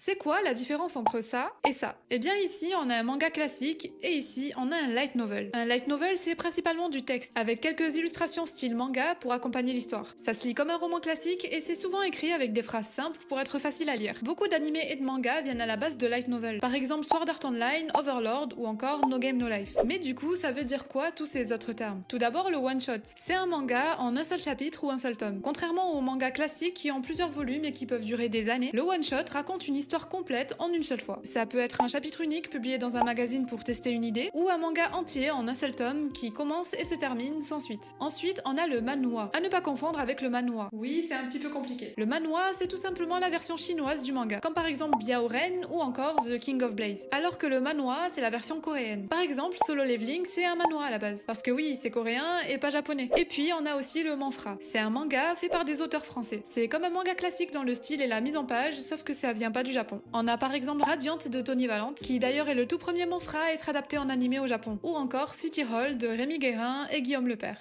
C'est quoi la différence entre ça et ça? Eh bien ici on a un manga classique et ici on a un light novel. Un light novel c'est principalement du texte avec quelques illustrations style manga pour accompagner l'histoire. Ça se lit comme un roman classique et c'est souvent écrit avec des phrases simples pour être facile à lire. Beaucoup d'animés et de mangas viennent à la base de light novel. Par exemple Sword Art Online, Overlord ou encore No Game No Life. Mais du coup ça veut dire quoi tous ces autres termes? Tout d'abord le one shot. C'est un manga en un seul chapitre ou un seul tome. Contrairement aux mangas classiques qui ont plusieurs volumes et qui peuvent durer des années, le one shot raconte une histoire complète en une seule fois. Ça peut être un chapitre unique publié dans un magazine pour tester une idée, ou un manga entier en un seul tome qui commence et se termine sans suite. Ensuite, on a le manhwa, à ne pas confondre avec le manhwa. Oui, c'est un petit peu compliqué. Le manhwa, c'est tout simplement la version chinoise du manga, comme par exemple Biaoren ou encore The King of Blaze. Alors que le manhwa, c'est la version coréenne. Par exemple, Solo Leveling, c'est un manhwa à la base, parce que oui, c'est coréen et pas japonais. Et puis, on a aussi le manhwa. C'est un manga fait par des auteurs français. C'est comme un manga classique dans le style et la mise en page, sauf que ça vient pas du Japon. On a par exemple Radiant de Tony Valente, qui d'ailleurs est le tout premier manhwa à être adapté en animé au Japon, ou encore City Hall de Rémi Guérin et Guillaume Lepère.